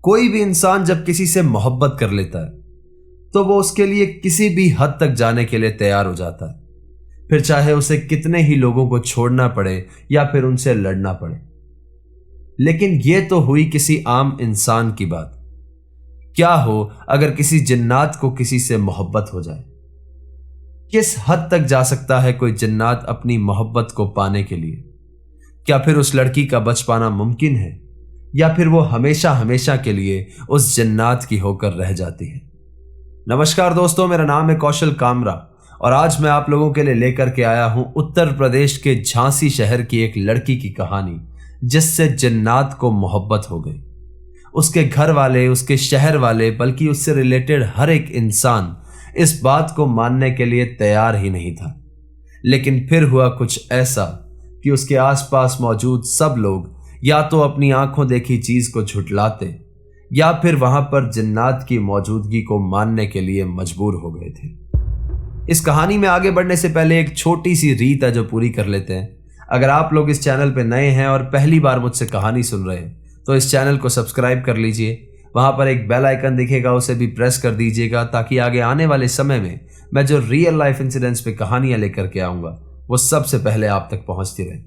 कोई भी इंसान जब किसी से मोहब्बत कर लेता है तो वो उसके लिए किसी भी हद तक जाने के लिए तैयार हो जाता है, फिर चाहे उसे कितने ही लोगों को छोड़ना पड़े या फिर उनसे लड़ना पड़े। लेकिन यह तो हुई किसी आम इंसान की बात। क्या हो अगर किसी जिन्नात को किसी से मोहब्बत हो जाए? किस हद तक जा सकता है कोई जिन्नात अपनी मोहब्बत को पाने के लिए? क्या फिर उस लड़की का बच पाना मुमकिन है या फिर वो हमेशा हमेशा के लिए उस जिन्नात की होकर रह जाती है? नमस्कार दोस्तों, मेरा नाम है कौशल कामरा और आज मैं आप लोगों के लिए लेकर के आया हूं उत्तर प्रदेश के झांसी शहर की एक लड़की की कहानी जिससे जिन्नात को मोहब्बत हो गई। उसके घर वाले, उसके शहर वाले, बल्कि उससे रिलेटेड हर एक इंसान इस बात को मानने के लिए तैयार ही नहीं था। लेकिन फिर हुआ कुछ ऐसा कि उसके आसपास मौजूद सब लोग या तो अपनी आंखों देखी चीज को झुठलाते या फिर वहां पर जिन्नात की मौजूदगी को मानने के लिए मजबूर हो गए थे। इस कहानी में आगे बढ़ने से पहले एक छोटी सी रीत है जो पूरी कर लेते हैं। अगर आप लोग इस चैनल पे नए हैं और पहली बार मुझसे कहानी सुन रहे हैं तो इस चैनल को सब्सक्राइब कर लीजिए। वहां पर एक बेल आइकन दिखेगा, उसे भी प्रेस कर दीजिएगा ताकि आगे आने वाले समय में मैं जो रियल लाइफ इंसिडेंट्स पे कहानियां लेकर के आऊंगा वो सबसे पहले आप तक पहुंचती रहे।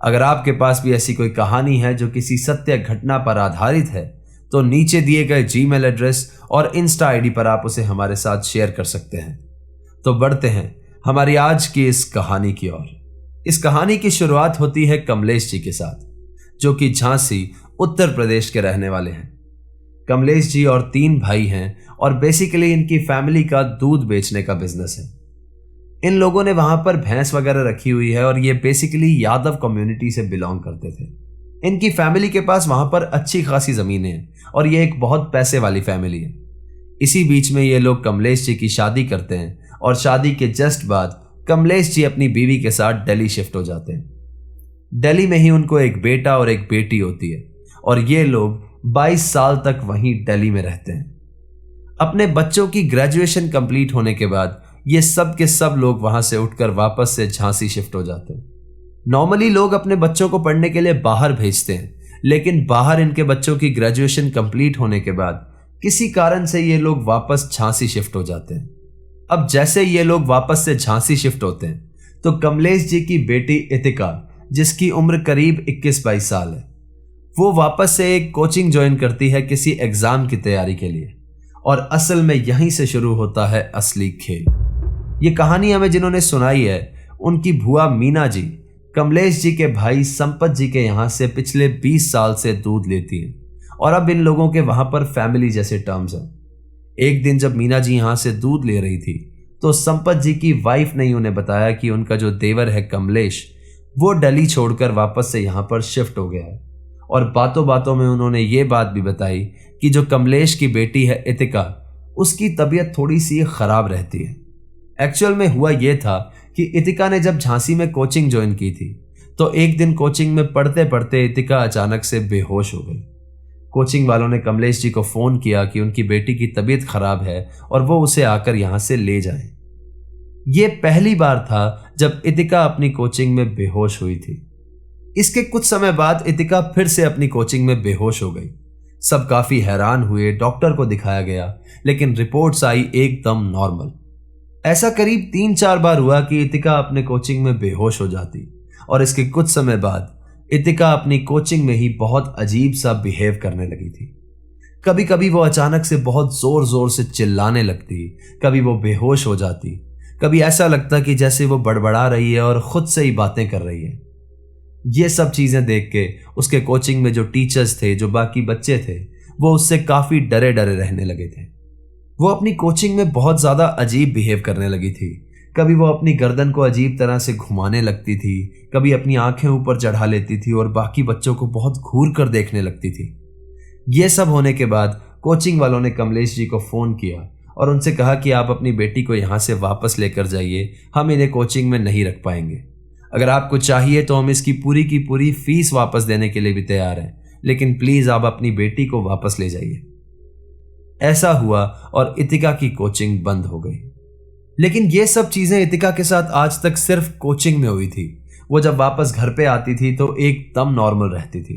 अगर आपके पास भी ऐसी कोई कहानी है जो किसी सत्य घटना पर आधारित है तो नीचे दिए गए जीमेल एड्रेस और इंस्टा आईडी पर आप उसे हमारे साथ शेयर कर सकते हैं। तो बढ़ते हैं हमारी आज की इस कहानी की ओर। इस कहानी की शुरुआत होती है कमलेश जी के साथ, जो कि झांसी उत्तर प्रदेश के रहने वाले हैं। कमलेश जी और 3 भाई हैं और बेसिकली इनकी फैमिली का दूध बेचने का बिजनेस है। इन लोगों ने वहां पर भैंस वगैरह रखी हुई है और ये बेसिकली यादव कम्युनिटी से बिलोंग करते थे। इनकी फैमिली के पास वहां पर अच्छी खासी जमीनें हैं और ये एक बहुत पैसे वाली फैमिली है। इसी बीच में ये लोग कमलेश जी की शादी करते हैं और शादी के जस्ट बाद कमलेश जी अपनी बीवी के साथ दिल्ली शिफ्ट हो जाते हैं। दिल्ली में ही उनको एक बेटा और एक बेटी होती है और ये लोग 22 साल तक वहीं दिल्ली में रहते हैं। अपने बच्चों की ग्रेजुएशन कंप्लीट होने के बाद ये सब के सब लोग वहां से उठकर वापस से झांसी शिफ्ट हो जाते हैं। नॉर्मली लोग अपने बच्चों को पढ़ने के लिए बाहर भेजते हैं, लेकिन बाहर इनके बच्चों की ग्रेजुएशन कंप्लीट होने के बाद किसी कारण से ये लोग वापस झांसी शिफ्ट हो जाते हैं। अब जैसे ये लोग वापस से झांसी शिफ्ट होते हैं तो कमलेश जी की बेटी इतिका, जिसकी उम्र करीब 21-22 साल है, वो वापस से एक कोचिंग ज्वाइन करती है किसी एग्जाम की तैयारी के लिए। और असल में यहीं से शुरू होता है असली खेल। ये कहानी हमें जिन्होंने सुनाई है उनकी बुआ मीना जी कमलेश जी के भाई संपत जी के यहाँ से पिछले 20 साल से दूध लेती हैं और अब इन लोगों के वहां पर फैमिली जैसे टर्म्स हैं। एक दिन जब मीना जी यहाँ से दूध ले रही थी तो संपत जी की वाइफ ने उन्हें बताया कि उनका जो देवर है कमलेश, वो दिल्ली छोड़कर वापस से यहाँ पर शिफ्ट हो गया है। और बातों बातों में उन्होंने ये बात भी बताई कि जो कमलेश की बेटी है इतिका, उसकी तबीयत थोड़ी सी खराब रहती है। एक्चुअल में हुआ यह था कि इतिका ने जब झांसी में कोचिंग ज्वाइन की थी तो एक दिन कोचिंग में पढ़ते पढ़ते इतिका अचानक से बेहोश हो गई। कोचिंग वालों ने कमलेश जी को फोन किया कि उनकी बेटी की तबीयत खराब है और वो उसे आकर यहां से ले जाएं। यह पहली बार था जब इतिका अपनी कोचिंग में बेहोश हुई थी। इसके कुछ समय बाद इतिका फिर से अपनी कोचिंग में बेहोश हो गई। सब काफी हैरान हुए, डॉक्टर को दिखाया गया, लेकिन रिपोर्ट्स आई एकदम नॉर्मल। ऐसा करीब 3-4 बार हुआ कि इतिका अपने कोचिंग में बेहोश हो जाती और इसके कुछ समय बाद इतिका अपनी कोचिंग में ही बहुत अजीब सा बिहेव करने लगी थी। कभी कभी वो अचानक से बहुत जोर जोर से चिल्लाने लगती, कभी वो बेहोश हो जाती, कभी ऐसा लगता कि जैसे वो बड़बड़ा रही है और खुद से ही बातें कर रही है। ये सब चीजें देख के उसके कोचिंग में जो टीचर्स थे, जो बाकी बच्चे थे, वो उससे काफी डरे डरे रहने लगे थे। वो अपनी कोचिंग में बहुत ज्यादा अजीब बिहेव करने लगी थी। कभी वो अपनी गर्दन को अजीब तरह से घुमाने लगती थी, कभी अपनी आंखें ऊपर चढ़ा लेती थी और बाकी बच्चों को बहुत घूर कर देखने लगती थी। ये सब होने के बाद कोचिंग वालों ने कमलेश जी को फोन किया और उनसे कहा कि आप अपनी बेटी को यहाँ से वापस लेकर जाइए, हम इन्हें कोचिंग में नहीं रख पाएंगे। अगर आपको चाहिए तो हम इसकी पूरी की पूरी फीस वापस देने के लिए भी तैयार हैं, लेकिन प्लीज आप अपनी बेटी को वापस ले जाइए। ऐसा हुआ और इतिका की कोचिंग बंद हो गई। लेकिन ये सब चीजें इतिका के साथ आज तक सिर्फ कोचिंग में हुई थी। वो जब वापस घर पे आती थी तो एकदम नॉर्मल रहती थी।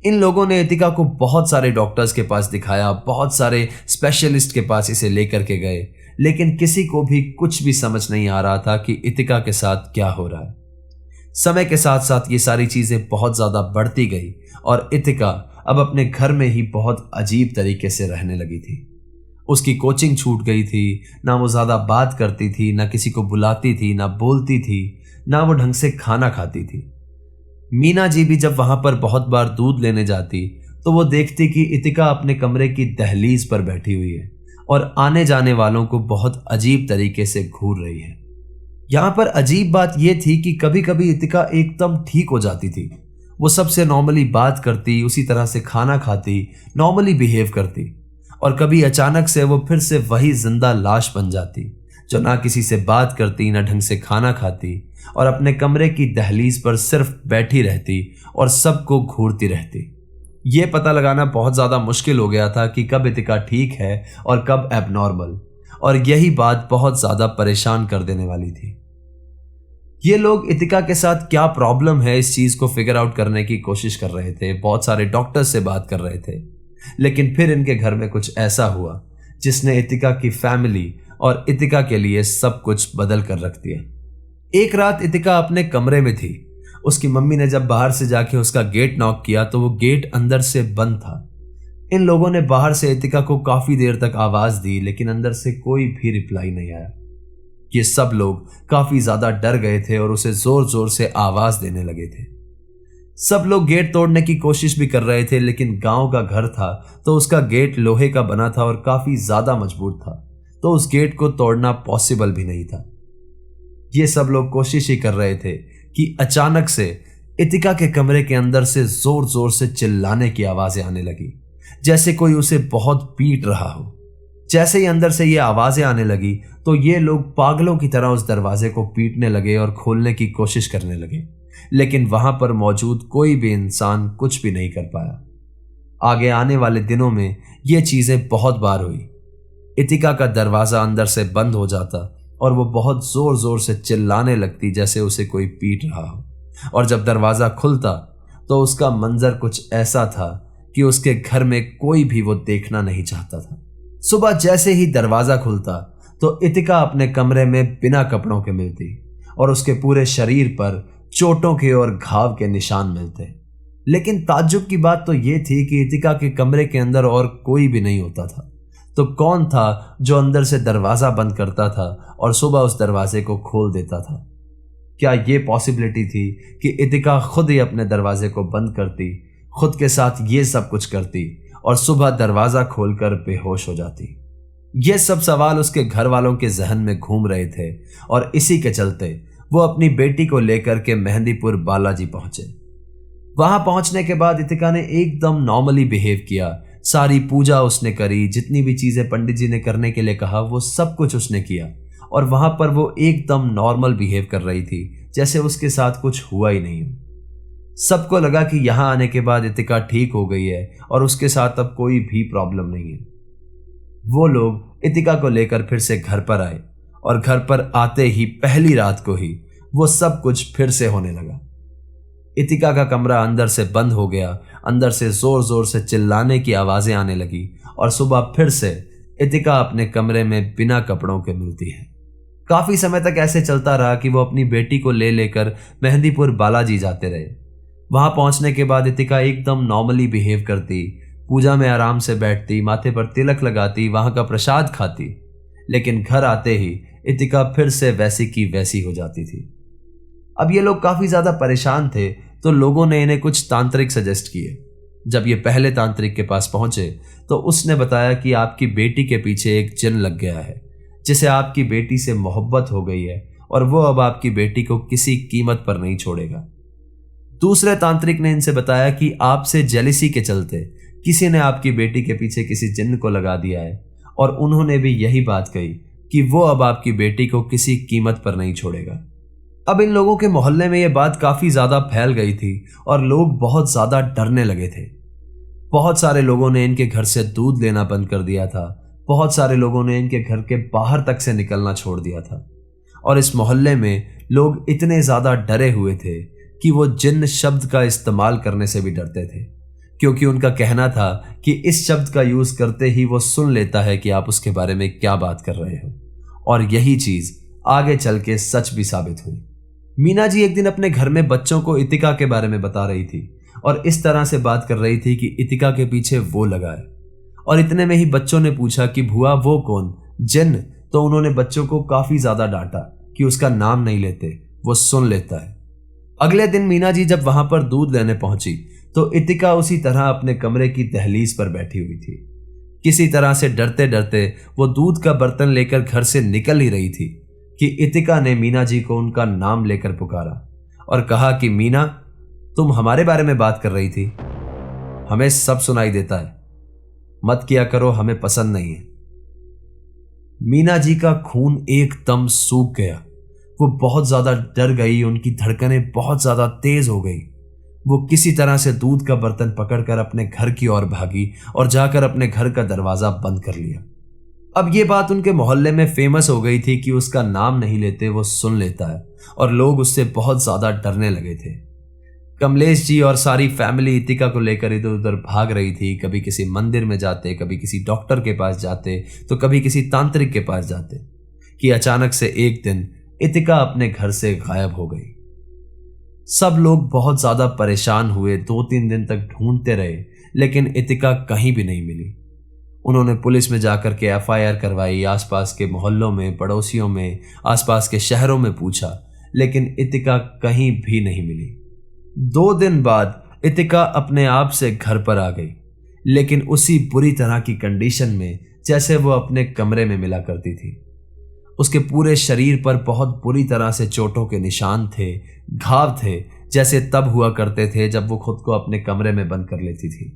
इन लोगों ने इतिका को बहुत सारे डॉक्टर्स के पास दिखाया, बहुत सारे स्पेशलिस्ट के पास इसे लेकर के गए, लेकिन किसी को भी कुछ भी समझ नहीं आ रहा था कि इतिका के साथ क्या हो रहा है। समय के साथ साथ ये सारी चीजें बहुत ज्यादा बढ़ती गई और इतिका अब अपने घर में ही बहुत अजीब तरीके से रहने लगी थी। उसकी कोचिंग छूट गई थी, ना वो ज्यादा बात करती थी, ना किसी को बुलाती थी, ना बोलती थी, ना वो ढंग से खाना खाती थी। मीना जी भी जब वहां पर बहुत बार दूध लेने जाती तो वो देखती कि इतिका अपने कमरे की दहलीज पर बैठी हुई है और आने जाने वालों को बहुत अजीब तरीके से घूर रही है। यहां पर अजीब बात यह थी कि कभी कभी इतिका एकदम ठीक हो जाती थी। वो सबसे नॉर्मली बात करती, उसी तरह से खाना खाती, नॉर्मली बिहेव करती, और कभी अचानक से वो फिर से वही जिंदा लाश बन जाती जो ना किसी से बात करती, ना ढंग से खाना खाती और अपने कमरे की दहलीज पर सिर्फ बैठी रहती और सबको घूरती रहती। ये पता लगाना बहुत ज्यादा मुश्किल हो गया था कि कब इतिका ठीक है और कब एबनॉर्मल, और यही बात बहुत ज्यादा परेशान कर देने वाली थी। ये लोग इतिका के साथ क्या प्रॉब्लम है इस चीज को फिगर आउट करने की कोशिश कर रहे थे, बहुत सारे डॉक्टर्स से बात कर रहे थे, लेकिन फिर इनके घर में कुछ ऐसा हुआ जिसने इतिका की फैमिली और इतिका के लिए सब कुछ बदल कर रख दिया। एक रात इतिका अपने कमरे में थी। उसकी मम्मी ने जब बाहर से जाके उसका गेट नॉक किया तो वो गेट अंदर से बंद था। इन लोगों ने बाहर से इतिका को काफी देर तक आवाज दी, लेकिन अंदर से कोई भी रिप्लाई नहीं आया। ये सब लोग काफी ज्यादा डर गए थे और उसे जोर जोर से आवाज देने लगे थे। सब लोग गेट तोड़ने की कोशिश भी कर रहे थे, लेकिन गांव का घर था तो उसका गेट लोहे का बना था और काफी ज्यादा मजबूत था, तो उस गेट को तोड़ना पॉसिबल भी नहीं था। ये सब लोग कोशिश ही कर रहे थे कि अचानक से इतिका के कमरे के अंदर से जोर जोर से चिल्लाने की आवाजें आने लगी, जैसे कोई उसे बहुत पीट रहा हो। जैसे ही अंदर से ये आवाजें आने लगी तो ये लोग पागलों की तरह उस दरवाजे को पीटने लगे और खोलने की कोशिश करने लगे, लेकिन वहां पर मौजूद कोई भी इंसान कुछ भी नहीं कर पाया। आगे आने वाले दिनों में ये चीजें बहुत बार हुई। इतिका का दरवाजा अंदर से बंद हो जाता और वो बहुत जोर जोर से चिल्लाने लगती जैसे उसे कोई पीट रहा हो, और जब दरवाजा खुलता तो उसका मंजर कुछ ऐसा था कि उसके घर में कोई भी वो देखना नहीं चाहता था। सुबह जैसे ही दरवाजा खुलता तो इतिका अपने कमरे में बिना कपड़ों के मिलती और उसके पूरे शरीर पर चोटों के और घाव के निशान मिलते। लेकिन ताज्जुब की बात तो ये थी कि इतिका के कमरे के अंदर और कोई भी नहीं होता था, तो कौन था जो अंदर से दरवाजा बंद करता था और सुबह उस दरवाजे को खोल देता था? क्या ये पॉसिबिलिटी थी कि इतिका खुद ही अपने दरवाजे को बंद करती, खुद के साथ ये सब कुछ करती और सुबह दरवाजा खोलकर बेहोश हो जाती? ये सब सवाल उसके घर वालों के जहन में घूम रहे थे और इसी के चलते वो अपनी बेटी को लेकर के मेहंदीपुर बालाजी पहुंचे। वहां पहुंचने के बाद इतिका ने एकदम नॉर्मली बिहेव किया। सारी पूजा उसने करी, जितनी भी चीजें पंडित जी ने करने के लिए कहा वो सब कुछ उसने किया, और वहां पर वो एकदम नॉर्मल बिहेव कर रही थी, जैसे उसके साथ कुछ हुआ ही नहीं। सबको लगा कि यहां आने के बाद इतिका ठीक हो गई है और उसके साथ अब कोई भी प्रॉब्लम नहीं है। वो लोग इतिका को लेकर फिर से घर पर आए और घर पर आते ही पहली रात को ही वो सब कुछ फिर से होने लगा। इतिका का कमरा अंदर से बंद हो गया, अंदर से जोर जोर से चिल्लाने की आवाजें आने लगी और सुबह फिर से इतिका अपने कमरे में बिना कपड़ों के मिलती है। काफी समय तक ऐसे चलता रहा कि वो अपनी बेटी को ले लेकर मेहंदीपुर बालाजी जाते रहे। वहां पहुंचने के बाद इतिका एकदम नॉर्मली बिहेव करती, पूजा में आराम से बैठती, माथे पर तिलक लगाती, वहां का प्रसाद खाती, लेकिन घर आते ही इतिका फिर से वैसी की वैसी हो जाती थी। अब ये लोग काफी ज्यादा परेशान थे तो लोगों ने इन्हें कुछ तांत्रिक सजेस्ट किए। जब ये पहले तांत्रिक के पास पहुंचे तो उसने बताया कि आपकी बेटी के पीछे एक जिन लग गया है, जिसे आपकी बेटी से मोहब्बत हो गई है और वो अब आपकी बेटी को किसी कीमत पर नहीं छोड़ेगा। दूसरे तांत्रिक ने इनसे बताया कि आपसे जेलिसी के चलते किसी ने आपकी बेटी के पीछे किसी जिन्न को लगा दिया है, और उन्होंने भी यही बात कही कि वो अब आपकी बेटी को किसी कीमत पर नहीं छोड़ेगा। अब इन लोगों के मोहल्ले में यह बात काफी ज्यादा फैल गई थी और लोग बहुत ज्यादा डरने लगे थे। बहुत सारे लोगों ने इनके घर से दूध लेना बंद कर दिया था, बहुत सारे लोगों ने इनके घर के बाहर तक से निकलना छोड़ दिया था, और इस मोहल्ले में लोग इतने ज्यादा डरे हुए थे कि वो जिन्न शब्द का इस्तेमाल करने से भी डरते थे, क्योंकि उनका कहना था कि इस शब्द का यूज करते ही वो सुन लेता है कि आप उसके बारे में क्या बात कर रहे हो। और यही चीज आगे चल के सच भी साबित हुई। मीना जी एक दिन अपने घर में बच्चों को इतिका के बारे में बता रही थी और इस तरह से बात कर रही थी कि इतिका के पीछे वो लगा है। और इतने में ही बच्चों ने पूछा कि भुआ वो कौन, जिन्न? तो उन्होंने बच्चों को काफी ज्यादा डांटा कि उसका नाम नहीं लेते, वो सुन लेता है। अगले दिन मीना जी जब वहां पर दूध लेने पहुंची तो इतिका उसी तरह अपने कमरे की दहलीज पर बैठी हुई थी। किसी तरह से डरते डरते वो दूध का बर्तन लेकर घर से निकल ही रही थी कि इतिका ने मीना जी को उनका नाम लेकर पुकारा और कहा कि मीना, तुम हमारे बारे में बात कर रही थी, हमें सब सुनाई देता है, मत किया करो, हमें पसंद नहीं है। मीना जी का खून एकदम सूख गया। वो बहुत ज्यादा डर गई, उनकी धड़कनें बहुत ज्यादा तेज हो गई। वो किसी तरह से दूध का बर्तन पकड़कर अपने घर की ओर भागी और जाकर अपने घर का दरवाजा बंद कर लिया। अब ये बात उनके मोहल्ले में फेमस हो गई थी कि उसका नाम नहीं लेते वो सुन लेता है, और लोग उससे बहुत ज्यादा डरने लगे थे। कमलेश जी और सारी फैमिली इतिका को लेकर इधर उधर भाग रही थी। कभी किसी मंदिर में जाते, कभी किसी डॉक्टर के पास जाते, तो कभी किसी तांत्रिक के पास जाते कि अचानक से एक दिन इतिका अपने घर से गायब हो गई। सब लोग बहुत ज्यादा परेशान हुए, 2-3 दिन तक ढूंढते रहे, लेकिन इतिका कहीं भी नहीं मिली। उन्होंने पुलिस में जाकर के FIR करवाई, आसपास के मोहल्लों में, पड़ोसियों में, आसपास के शहरों में पूछा, लेकिन इतिका कहीं भी नहीं मिली। 2 दिन बाद इतिका अपने आप से घर पर आ गई, लेकिन उसी बुरी तरह की कंडीशन में जैसे वो अपने कमरे में मिला करती थी। उसके पूरे शरीर पर बहुत बुरी तरह से चोटों के निशान थे, घाव थे, जैसे तब हुआ करते थे जब वो खुद को अपने कमरे में बंद कर लेती थी।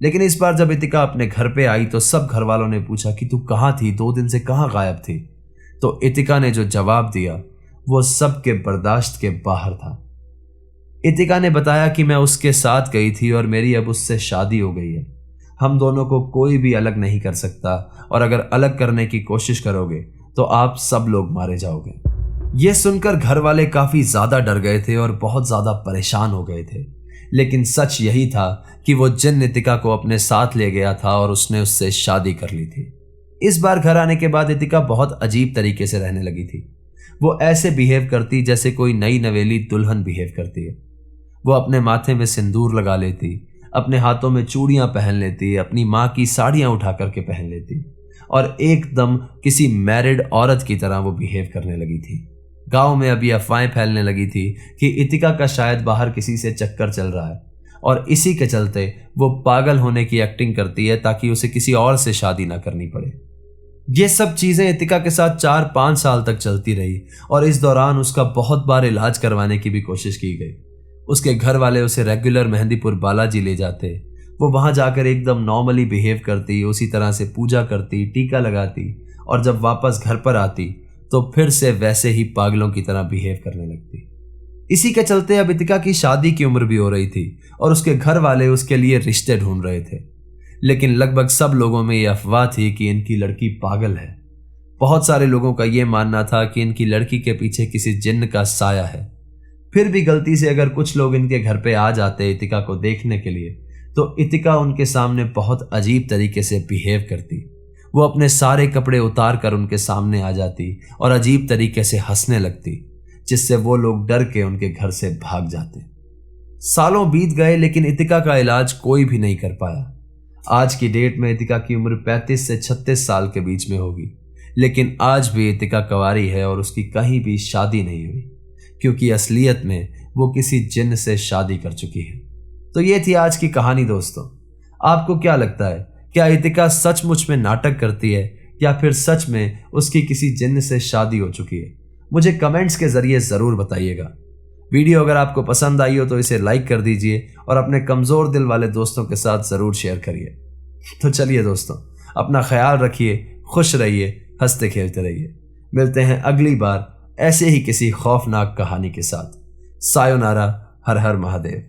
लेकिन इस बार जब इतिका अपने घर पे आई तो सब घर वालों ने पूछा कि तू कहाँ थी, 2 दिन से कहाँ गायब थी? तो इतिका ने जो जवाब दिया वो सबके बर्दाश्त के बाहर था। इतिका ने बताया कि मैं उसके साथ गई थी और मेरी अब उससे शादी हो गई है। हम दोनों को कोई भी अलग नहीं कर सकता, और अगर अलग करने की कोशिश करोगे तो आप सब लोग मारे जाओगे। यह सुनकर घर वाले काफी ज्यादा डर गए थे और बहुत ज्यादा परेशान हो गए थे। लेकिन सच यही था कि वो जिन्न इतिका को अपने साथ ले गया था और उसने उससे शादी कर ली थी। इस बार घर आने के बाद इतिका बहुत अजीब तरीके से रहने लगी थी। वो ऐसे बिहेव करती जैसे कोई नई नवेली दुल्हन बिहेव करती है। वो अपने माथे में सिंदूर लगा लेती, अपने हाथों में चूड़ियां पहन लेती, अपनी माँ की साड़ियां उठा करके पहन लेती, और एकदम किसी मैरिड औरत की तरह वो बिहेव करने लगी थी। गांव में अभी अफवाहें फैलने लगी थी कि इतिका का शायद बाहर किसी से चक्कर चल रहा है, और इसी के चलते वो पागल होने की एक्टिंग करती है ताकि उसे किसी और से शादी ना करनी पड़े। ये सब चीजें इतिका के साथ 4-5 साल तक चलती रही, और इस दौरान उसका बहुत बार इलाज करवाने की भी कोशिश की गई। उसके घर वाले उसे रेगुलर मेहंदीपुर बालाजी ले जाते। वो वहां जाकर एकदम नॉर्मली बिहेव करती, उसी तरह से पूजा करती, टीका लगाती, और जब वापस घर पर आती तो फिर से वैसे ही पागलों की तरह बिहेव करने लगती। इसी के चलते अब इतिका की शादी की उम्र भी हो रही थी और उसके घर वाले उसके लिए रिश्ते ढूंढ रहे थे। लेकिन लगभग सब लोगों में यह अफवाह थी कि इनकी लड़की पागल है। बहुत सारे लोगों का यह मानना था कि इनकी लड़की के पीछे किसी जिन्न का साया है। फिर भी गलती से अगर कुछ लोग इनके घर पे आ जाते इतिका को देखने के लिए, तो इतिका उनके सामने बहुत अजीब तरीके से बिहेव करती। वो अपने सारे कपड़े उतार कर उनके सामने आ जाती और अजीब तरीके से हंसने लगती, जिससे वो लोग डर के उनके घर से भाग जाते। सालों बीत गए, लेकिन इतिका का इलाज कोई भी नहीं कर पाया। आज की डेट में इतिका की उम्र 35 से 36 साल के बीच में होगी, लेकिन आज भी इतिका कुंवारी है और उसकी कहीं भी शादी नहीं हुई, क्योंकि असलियत में वो किसी जिन्न से शादी कर चुकी है। तो ये थी आज की कहानी दोस्तों। आपको क्या लगता है, क्या इतिका सचमुच में नाटक करती है या फिर सच में उसकी किसी जिन्न से शादी हो चुकी है? मुझे कमेंट्स के जरिए जरूर बताइएगा। वीडियो अगर आपको पसंद आई हो तो इसे लाइक कर दीजिए और अपने कमजोर दिल वाले दोस्तों के साथ जरूर शेयर करिए। तो चलिए दोस्तों, अपना ख्याल रखिए, खुश रहिए, हंसते खेलते रहिए। मिलते हैं अगली बार ऐसे ही किसी खौफनाक कहानी के साथ। सायोनारा, हर हर महादेव।